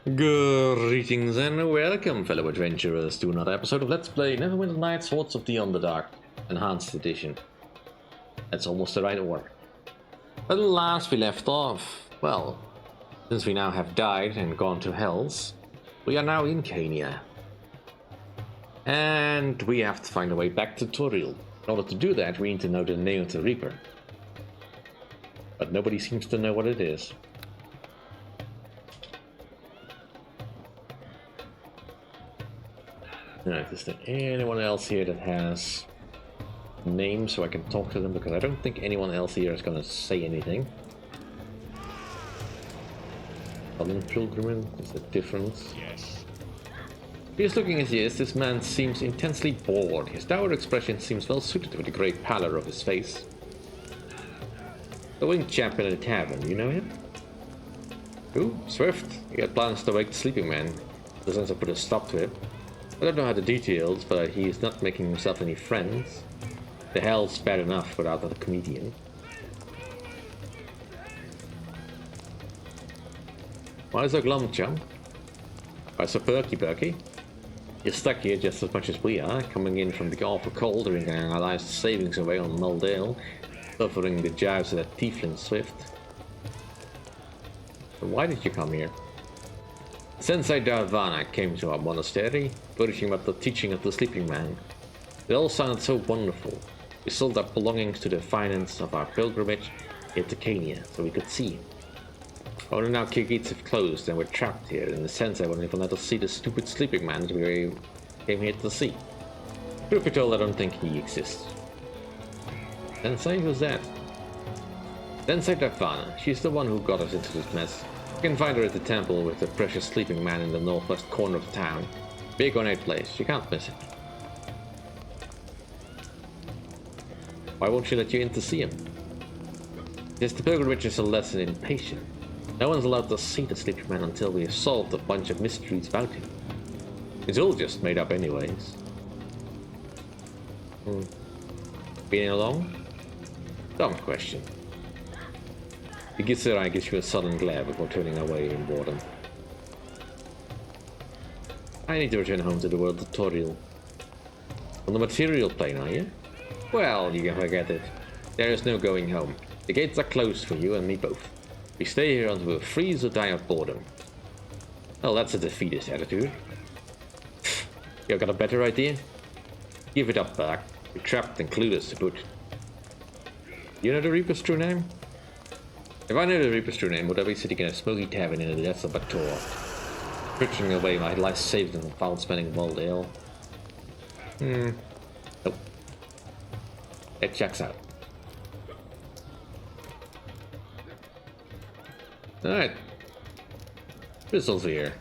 Greetings and welcome, fellow adventurers, to another episode of Let's Play Neverwinter Night Hordes of the Underdark, Enhanced Edition. That's almost the right order. But last we left off, well, since we now have died and gone to Hells, we are now in Cania. And we have to find a way back to Toril. In order to do that, we need to know the name of the Reaper. But nobody seems to know what it is. Alright, is there anyone else here that has names so I can talk to them? Because I don't think anyone else here is going to say anything. Pilgrim, is there a difference? Yes. He's looking at this man seems intensely bored. His dour expression seems well suited with the great pallor of his face. The winged champion at the tavern, you know him? Who? Swift. He had plans to wake the sleeping man. The sense of put a stop to it. I don't know how the details, but he is not making himself any friends. The hell's bad enough without that comedian. Why so glum, chum? Why so perky? You're stuck here just as much as we are, coming in from the awful cold, drinking our last savings away on mulled ale, suffering the jibes of that tiefling Swift. So why did you come here? Sensei Darvana came to our monastery, urging about the teaching of the sleeping man. It all sounded so wonderful. We sold our belongings to the finance of our pilgrimage here to Cania, so we could see. Only now gates have closed and we're trapped here, and the sensei won't even let us see the stupid sleeping man that we came here to see. Truth be told, I don't think he exists. Sensei? Who's that? Sensei Darvana. She's the one who got us into this mess. You can find her at the temple with the precious sleeping man in the northwest corner of town. Big ornate place, you can't miss it. Why won't she let you in to see him? Yes, the pilgrimage is a lesson in patience. No one's allowed to see the sleeping man until we have solved a bunch of mysteries about him. It's all just made up anyways. Been along? Dumb question. The Gizzerai gives you a sudden glare before turning away in boredom. I need to return home to the world of Toril. On the material plane, are you? Well, you can forget it. There is no going home. The gates are closed for you and me both. We stay here until we freeze or die of boredom. Well, that's a defeatist attitude. You got a better idea? Give it up, Bark. We're trapped and clueless to boot. You know the Reaper's true name? If I knew the Reaper's true name, would I be sitting in a smoky tavern in the depths of Bator, frittering away my life saved in the foul-smelling mulled ale? Nope. It checks out. Alright. Bristles here.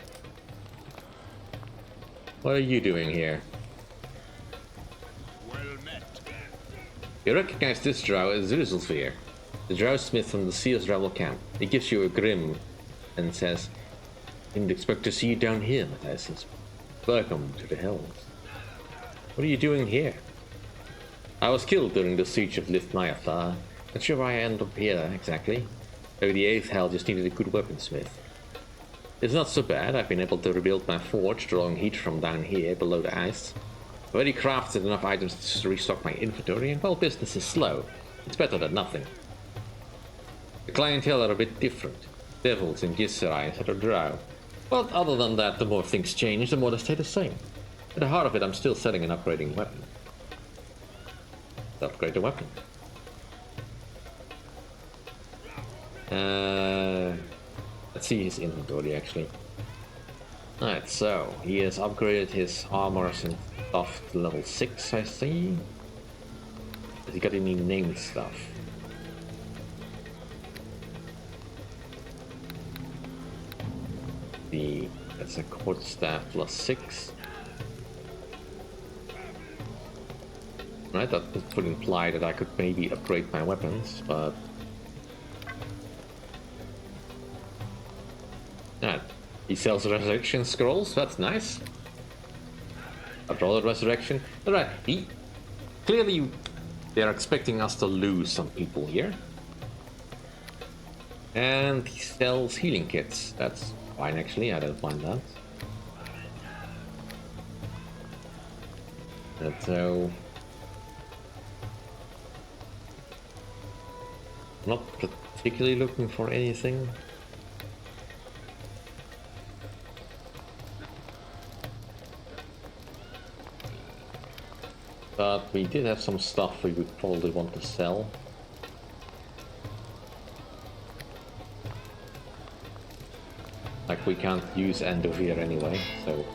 What are you doing here? Well met. You recognize this drow as Zuzelsphere, the drow smith from the Seer's Rebel camp. He gives you a grin and says, "Didn't expect to see you down here, Mathijssa. Welcome to the Hells." What are you doing here? I was killed during the siege of Lithniathar. Not sure why I ended up here exactly. Maybe the 8th Hell just needed a good weaponsmith. It's not so bad. I've been able to rebuild my forge, drawing heat from down here below the ice. I've already crafted enough items to restock my inventory, and while business is slow, it's better than nothing. The clientele are a bit different. Devils and Gizzerai instead of drow. But other than that, the more things change, the more they stay the same. At the heart of it, I'm still selling and upgrading weapons. Let's upgrade the weapon. Let's see his inventory actually. Alright, so he has upgraded his armors and stuff to level 6, I see. Has he got any named stuff? That's a quarterstaff plus 6. Right, that would imply that I could maybe upgrade my weapons, but he sells resurrection scrolls, that's nice. A draw the resurrection. Alright, clearly they're expecting us to lose some people here. And he sells healing kits. That's fine actually, I don't mind that. And so... not particularly looking for anything. But we did have some stuff we would probably want to sell. Like, we can't use Endovier anyway, so...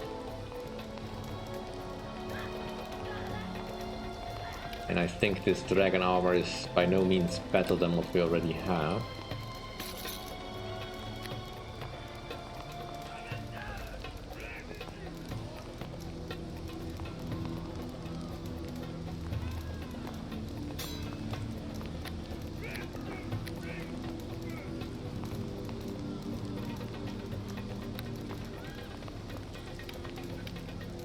And I think this dragon armor is by no means better than what we already have.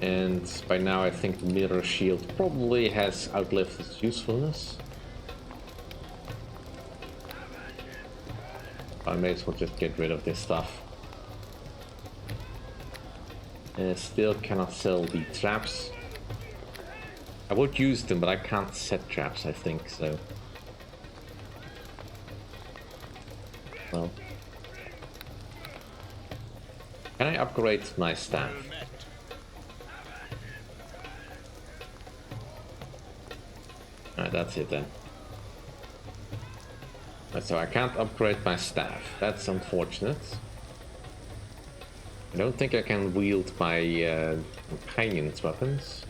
And by now I think the mirror shield probably has outlived its usefulness. I may as well just get rid of this stuff. And still cannot sell the traps. I would use them, but I can't set traps, I think, so... well... can I upgrade my staff? Alright, that's it then. So I can't upgrade my staff. That's unfortunate. I don't think I can wield my companion's weapons.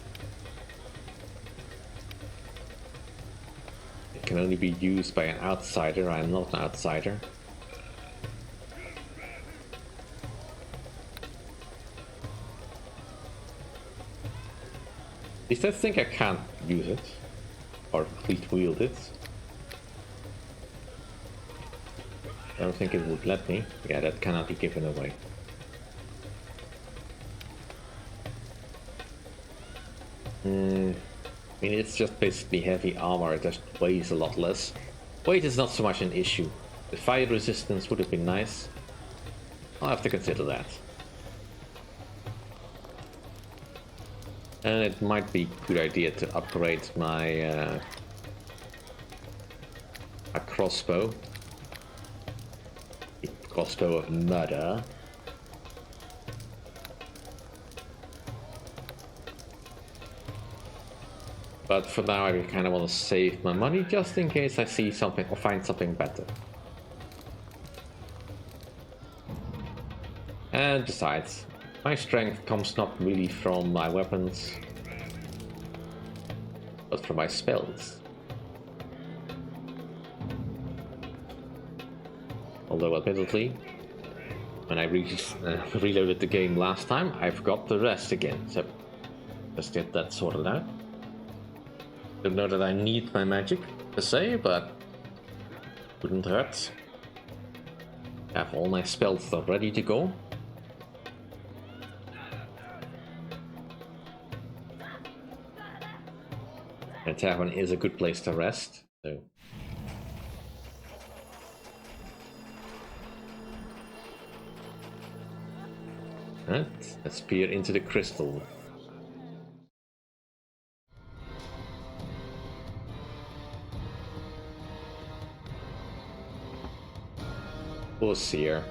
It can only be used by an outsider. I'm not an outsider. At least I think I can't use it. Or at least wield it. I don't think it would let me. Yeah, that cannot be given away. I mean, it's just basically heavy armor, it just weighs a lot less. Weight is not so much an issue. The fire resistance would have been nice. I'll have to consider that. And it might be a good idea to upgrade my a crossbow. A crossbow of murder. But for now I kind of want to save my money just in case I see something or find something better. And besides, my strength comes not really from my weapons, but from my spells. Although admittedly, when I reloaded the game last time, I forgot the rest again, so let's get that sorted out. Don't know that I need my magic per se, but wouldn't hurt. Have all my spells ready to go. And tavern is a good place to rest, so. Right, let's peer into the crystal. Seer.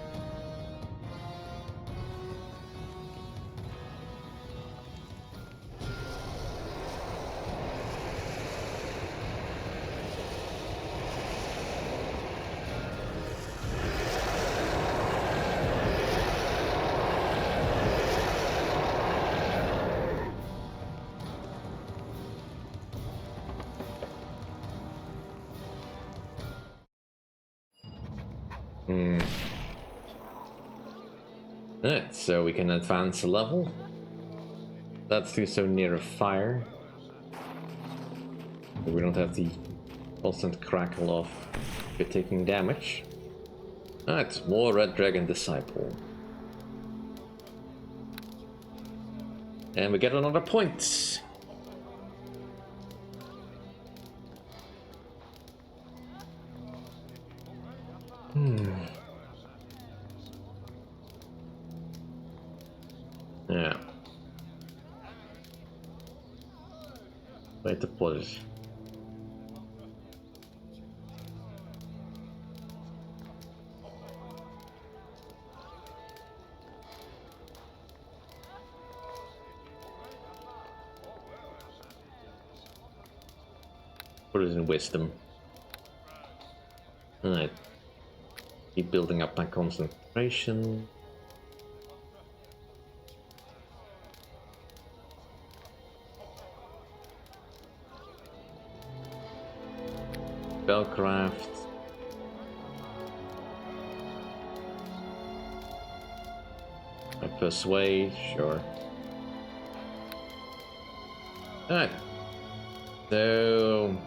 Right, so we can advance a level. Let's do so near a fire. We don't have the constant crackle of it taking damage. Alright, more Red Dragon Disciple. And we get another point. Yeah. Wait to put it. Put it in wisdom. Alright. Keep building up my concentration. Spellcraft. I persuade, sure. Alright. So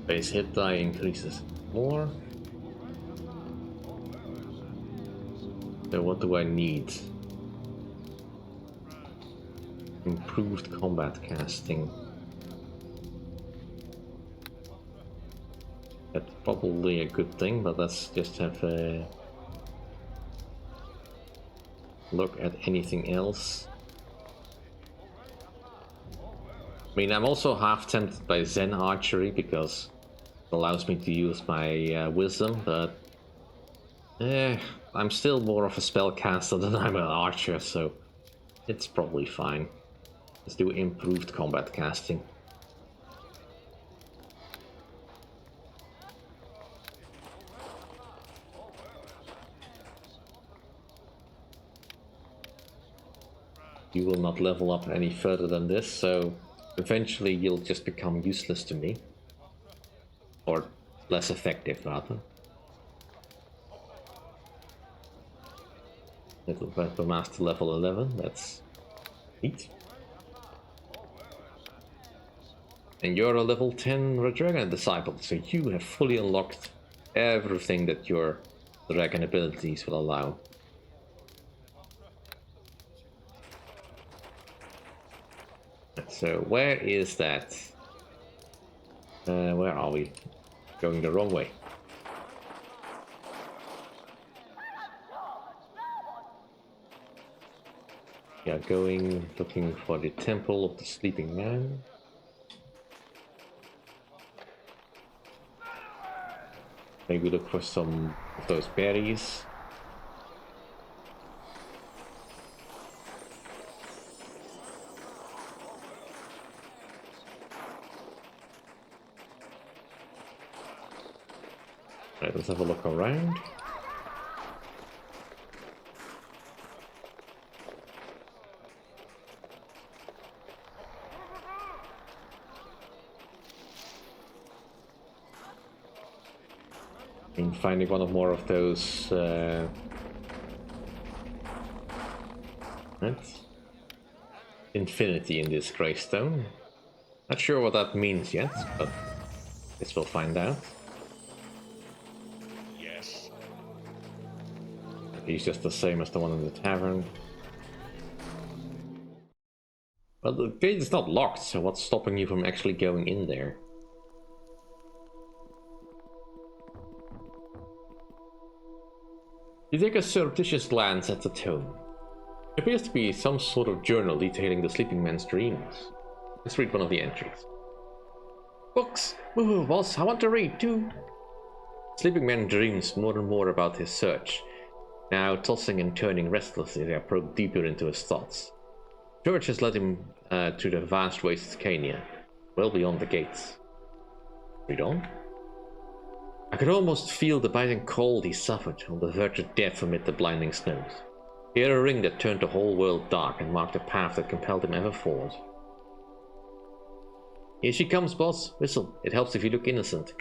base hit die increases more. So what do I need? Improved combat casting. That's probably a good thing, but let's just have a look at anything else. I mean, I'm also half tempted by Zen Archery because it allows me to use my wisdom, but I'm still more of a spellcaster than I'm an archer, so it's probably fine. Let's do improved combat casting. You will not level up any further than this, so eventually you'll just become useless to me. Or less effective, rather. Little Weapon Master level 11, that's neat. And you're a level 10 Dragon Disciple, so you have fully unlocked everything that your dragon abilities will allow. So where is that? Where are we? Going the wrong way. Yeah, looking for the Temple of the Sleeping Man. Maybe look for some of those berries. Right, let's have a look around. And finding one or more of those infinity in this greystone. Not sure what that means yet, but guess we'll find out. Yes. He's just the same as the one in the tavern. Well, the gate is not locked, so what's stopping you from actually going in there? You take a surreptitious glance at the tome. It appears to be some sort of journal detailing the sleeping man's dreams. Let's read one of the entries. Books! Woohoo, boss, I want to read too! Sleeping man dreams more and more about his search, now tossing and turning restlessly as I probe deeper into his thoughts. George has led him to the vast wastes of Cania, well beyond the gates. Read on. I could almost feel the biting cold he suffered on the verge of death amid the blinding snows. He had a ring that turned the whole world dark and marked a path that compelled him ever forward. Here she comes, boss. Whistle. It helps if you look innocent.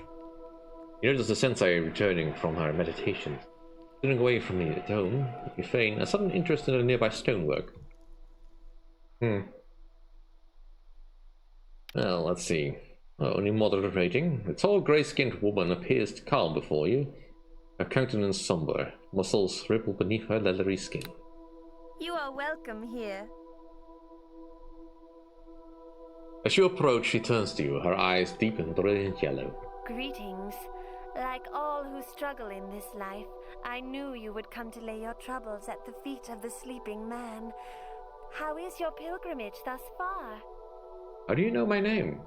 You notice the sensei returning from her meditation. Turning away from me at home, you feign a sudden interest in the nearby stonework. Well, let's see. Only moderate rating. A tall, grey-skinned woman appears calm before you. Her countenance somber, muscles ripple beneath her leathery skin. You are welcome here. As you approach, she turns to you, her eyes deep and brilliant yellow. Greetings. Like all who struggle in this life, I knew you would come to lay your troubles at the feet of the sleeping man. How is your pilgrimage thus far? How do you know my name?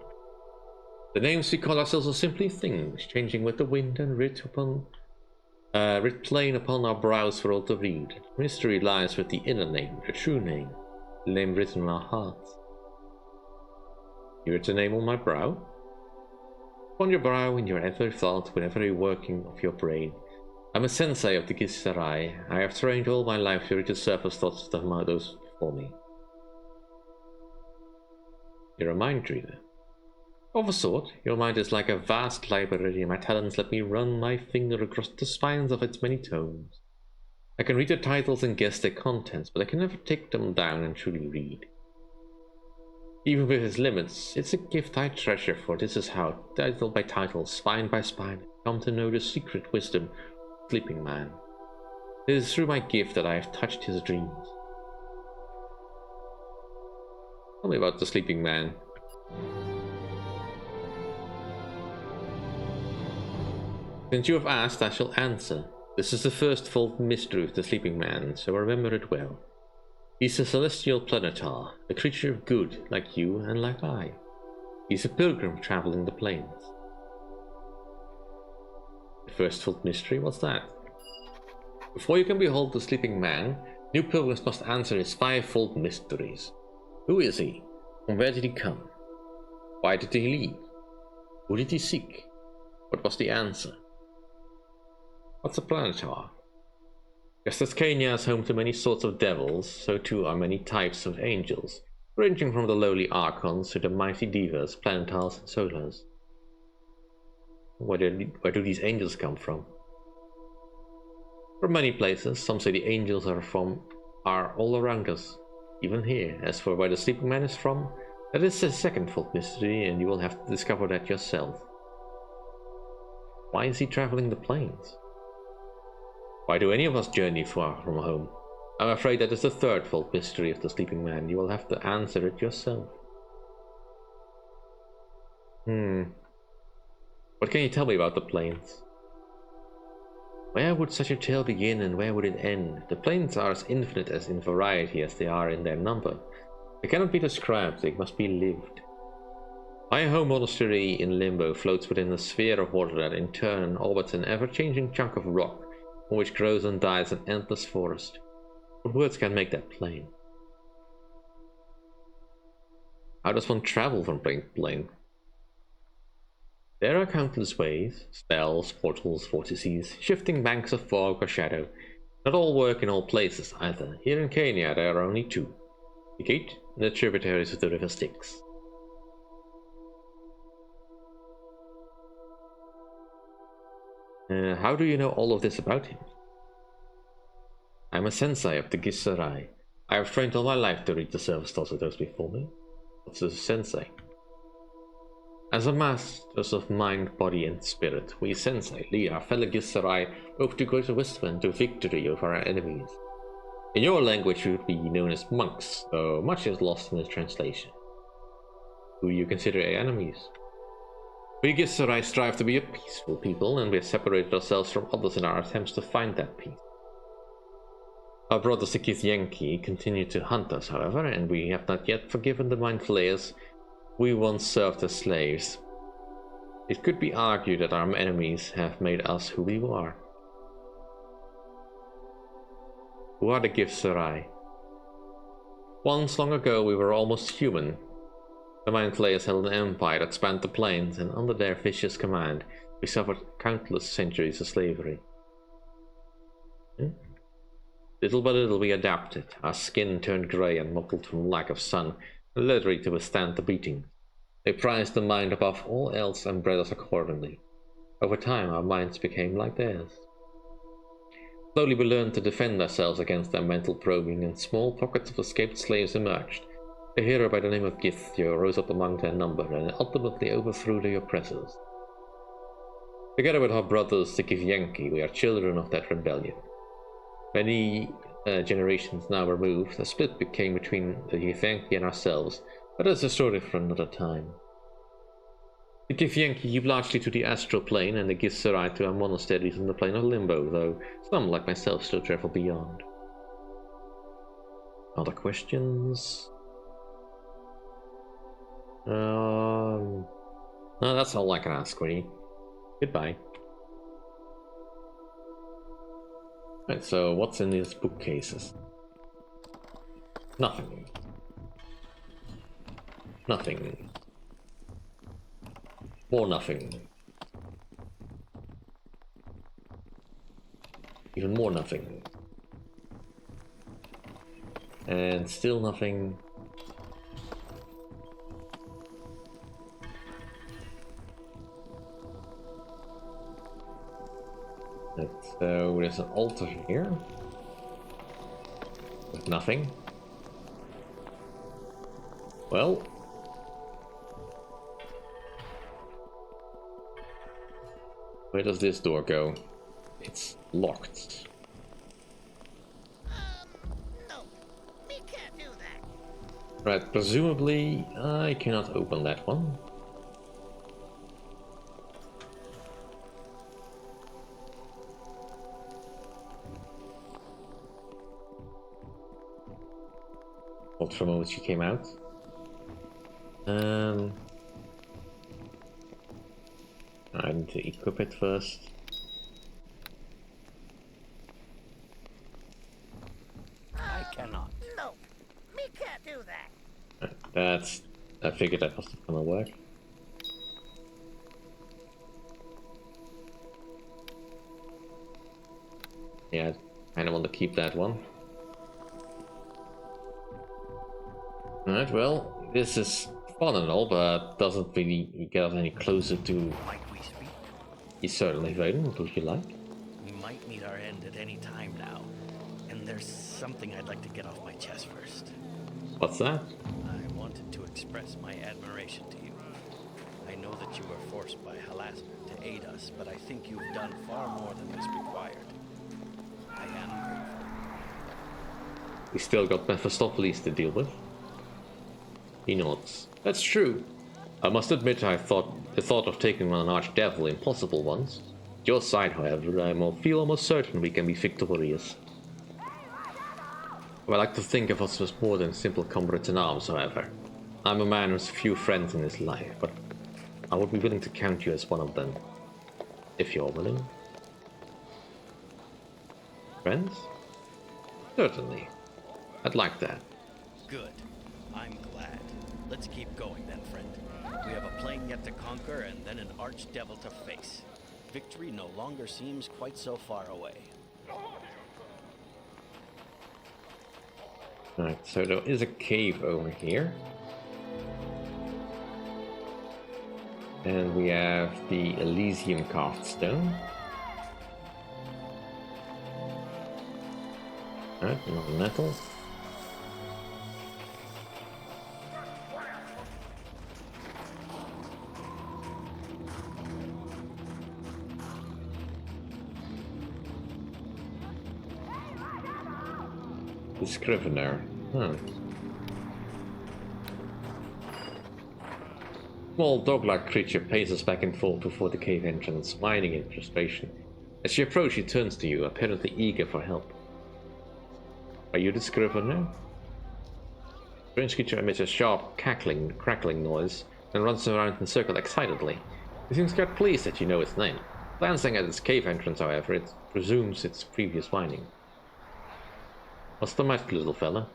The names we call ourselves are simply things, changing with the wind and writ plain upon our brows for all to read. Mystery lies with the inner name, the true name, the name written on our hearts. You wrote the name on my brow? Upon your brow, in your every thought, with every working of your brain. I'm a sensei of the Gisarai. I have trained all my life to read the surface thoughts of those before me. You're a mind reader. Of a sort, your mind is like a vast library, and my talents let me run my finger across the spines of its many tomes. I can read the titles and guess their contents, but I can never take them down and truly read. Even with its limits, it's a gift I treasure, for this is how, title by title, spine by spine, I come to know the secret wisdom of the sleeping man. It is through my gift that I have touched his dreams. Tell me about the sleeping man. Since you have asked, I shall answer. This is the first full mystery of the sleeping man, so remember it well. He's a celestial planetar, a creature of good, like you and like I. He's a pilgrim traveling the plains. The first full mystery, what's that? Before you can behold the sleeping man, new pilgrims must answer his fivefold mysteries. Who is he? From where did he come? Why did he leave? Who did he seek? What was the answer? What's a planetar? Just as Kenya is home to many sorts of devils, so too are many types of angels, ranging from the lowly archons to the mighty divas, planetars, and solars. Where do these angels come from? From many places. Some say the angels are all around us, even here. As for where the sleeping man is from, that is a second full mystery, and you will have to discover that yourself. Why is he traveling the plains? Why do any of us journey far from home? I'm afraid that is the third full mystery of the sleeping man. You will have to answer it yourself. What can you tell me about the plains? Where would such a tale begin and where would it end? The plains are as infinite as in variety as they are in their number. They cannot be described, they must be lived. My home monastery in Limbo floats within a sphere of water that in turn orbits an ever-changing chunk of rock, on which grows and dies an endless forest. What words can make that plain? How does one travel from plane to plane? There are countless ways, spells, portals, vortices, shifting banks of fog or shadow. Not all work in all places either. Here in Kenya there are only two. The gate and the tributaries of the river Styx. How do you know all of this about him? I'm a sensei of the Gisarai. I have trained all my life to read the surface thoughts of those before me. What's a sensei? As a masters of mind, body, and spirit, we sensei lead our fellow Gisarai both to greater wisdom and to victory over our enemies. In your language you would be known as monks, though much is lost in the translation. Who do you consider our enemies? We Gisarai strive to be a peaceful people, and we have separated ourselves from others in our attempts to find that peace. Our brothers the Githyanki continue to hunt us, however, and we have not yet forgiven the mind flayers we once served as slaves. It could be argued that our enemies have made us who we are. Who are the Gisarai? Once long ago we were almost human. The mind flayers held an empire that spanned the plains, and under their vicious command we suffered countless centuries of slavery. Little by little we adapted. Our skin turned grey and mottled from lack of sun, literally to withstand the beating. They prized the mind above all else and bred us accordingly. Over time our minds became like theirs. Slowly we learned to defend ourselves against their mental probing, and small pockets of escaped slaves emerged. A hero by the name of Githyo rose up among their number and ultimately overthrew the oppressors. Together with our brothers the Githyanki, we are children of that rebellion. Many generations now removed, a split became between the Githyanki and ourselves, but that's a story for another time. The Githyanki keep largely to the astral plane, and the Githzerai to our monasteries on the plane of limbo, though some, like myself, still travel beyond. Other questions? No, that's all I can ask, really. Goodbye. Right, so what's in these bookcases? Nothing. Nothing. More nothing. Even more nothing. And still nothing. So there's an altar here. With nothing. Well. Where does this door go? It's locked. No, we can't do that. Right, presumably I cannot open that one. Hold for a moment, she came out. I need to equip it first. I cannot. No, we can't do that. That's... I figured that was not gonna work. Yeah, I kinda want to keep that one. Alright, well, this is fun and all, but doesn't really get us any closer to... Might we speak? You certainly, Vaden, would you like? We might meet our end at any time now. And there's something I'd like to get off my chest first. What's that? I wanted to express my admiration to you. I know that you were forced by harassment to aid us, but I think you've done far more than was required. I am grateful. We still got Mephistopheles to deal with. He nods. That's true. I must admit the thought of taking on an archdevil impossible once. At your side, however, I feel almost certain we can be victorious. I like to think of us as more than simple comrades in arms, however. I'm a man with few friends in his life, but I would be willing to count you as one of them. If you're willing. Friends? Certainly. I'd like that. Good. I'm glad. Let's keep going then, friend. We have a plane yet to conquer and then an archdevil to face. Victory no longer seems quite so far away. Right, so there is a cave over here. And we have the Elysium carved stone. Alright, another metal. The Scrivener. Small dog-like creature paces back and forth before the cave entrance, whining in frustration. As you approach, he turns to you, apparently eager for help. Are you the Scrivener? The strange creature emits a sharp, crackling noise, and runs around in a circle excitedly. He seems quite pleased that you know its name. Glancing at its cave entrance, however, it resumes its previous whining. What's the matter, little fella?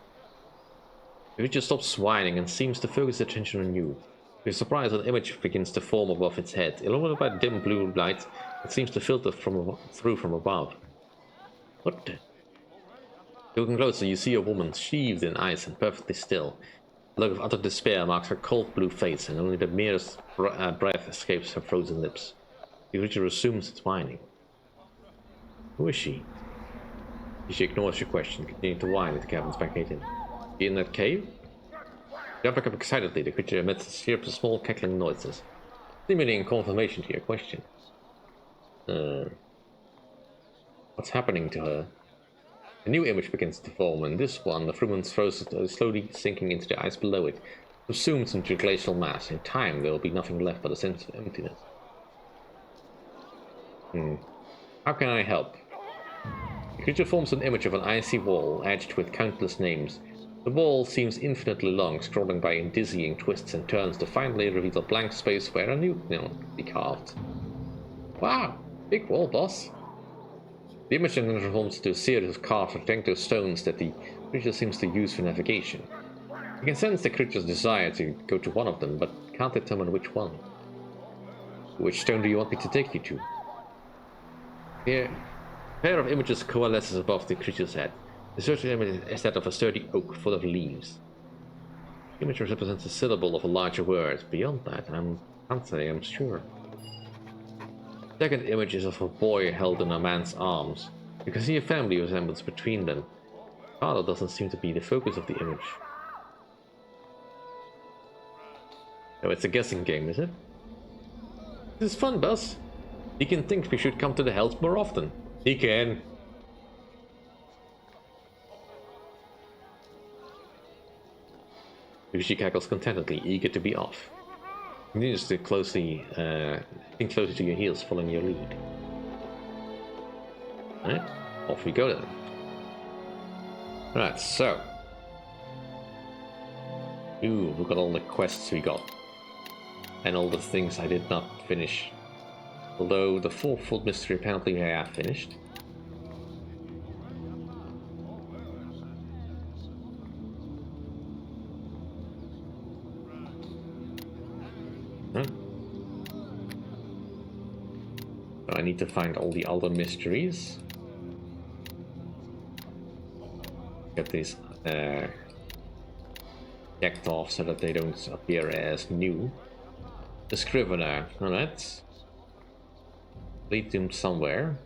The creature stops whining and seems to focus attention on you. You're surprised an image begins to form above its head. Illuminated by dim blue light, it seems to filter through from above. What the? Looking closer, you see a woman sheathed in ice and perfectly still. A look of utter despair marks her cold blue face, and only the merest breath escapes her frozen lips. The creature resumes its whining. Who is she? She ignores your question, continuing to whine at the cabin's back gate in. She in that cave? You back up excitedly, the creature emits a series of small cackling noises, seemingly in confirmation to your question. What's happening to her? A new image begins to form, and this one, the woman throws slowly sinking into the ice below it. Subsumed into glacial mass. In time, there will be nothing left but a sense of emptiness. How can I help? The creature forms an image of an icy wall, edged with countless names. The wall seems infinitely long, scrolling by in dizzying twists and turns to finally reveal a blank space where a new nail could be carved. Wow! Big wall, boss! The image then transforms into a series of carved rectangular stones that the creature seems to use for navigation. You can sense the creature's desire to go to one of them, but can't determine which one. Which stone do you want me to take you to? Here, a pair of images coalesces above the creature's head. The search image is that of a sturdy oak full of leaves. The image represents a syllable of a larger word. Beyond that, can't say I'm sure. The second image is of a boy held in a man's arms. You can see a family resemblance between them. The father doesn't seem to be the focus of the image. Oh, it's a guessing game, is it? This is fun, Buzz. Deacon thinks we should come to the Hells more often. Deacon! She cackles contentedly, eager to be off. Continues to closely to your heels, following your lead. Alright, off we go then. Alright, so. Ooh, look at all the quests we got. And all the things I did not finish. Although the fourfold mystery apparently I have finished. Huh? So I need to find all the other mysteries. Get these checked off so that they don't appear as new. The Scrivener, alright. Lead them somewhere.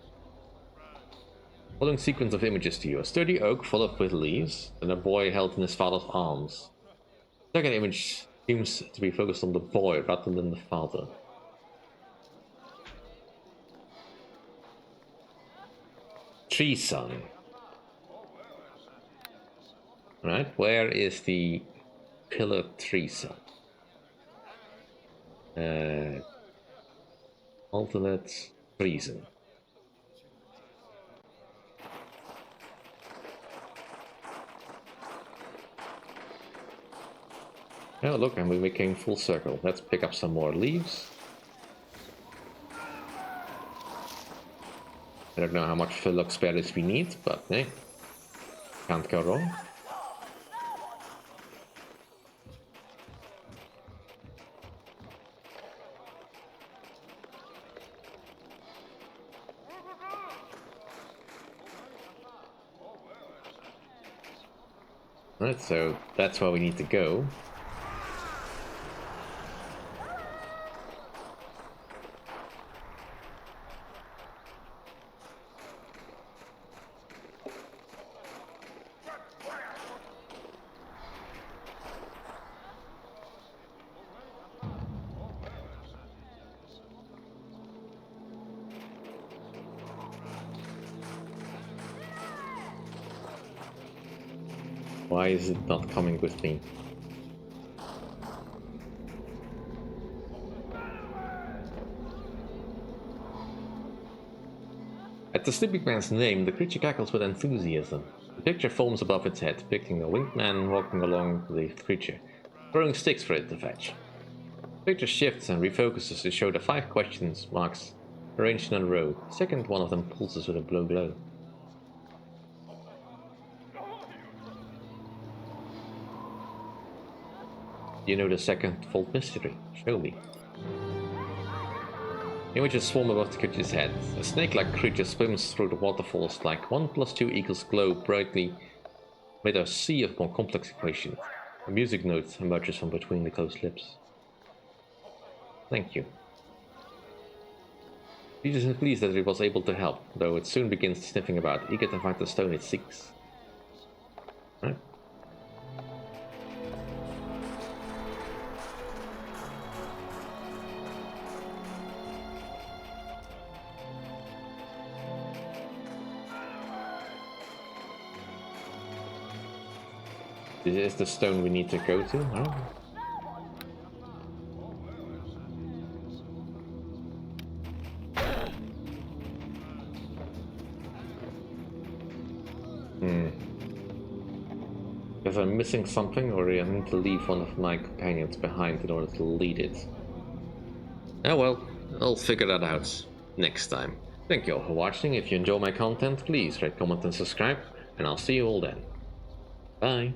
Following sequence of images to you. A sturdy oak full of with leaves, and a boy held in his father's arms. The second image seems to be focused on the boy rather than the father. Tree Sun. Right, where is the pillar Tree Sun? Alternate reason. Oh look, and we came full circle. Let's pick up some more leaves. I don't know how much Phyllox berries we need, but hey, can't go wrong. Right, so that's where we need to go. Why is it not coming with me? At the sleeping man's name, the creature cackles with enthusiasm. The picture forms above its head, depicting a winged man walking along the creature, throwing sticks for it to fetch. The picture shifts and refocuses to show the 5 question marks arranged in a row. The second one of them pulses with a blue glow. You know the second fold mystery. Show me. Images swarm above the creature's head. A snake-like creature swims through the waterfalls like 1 + 2 = glow brightly with a sea of more complex equations. A music note emerges from between the closed lips. Thank you. It is pleased that it was able to help, though it soon begins sniffing about, eager to find the stone it seeks. Right. This is the stone we need to go to, huh? Guess I'm missing something, or I need to leave one of my companions behind in order to lead it. Oh well, I'll figure that out next time. Thank you all for watching. If you enjoy my content, please rate, comment and subscribe, and I'll see you all then. Bye!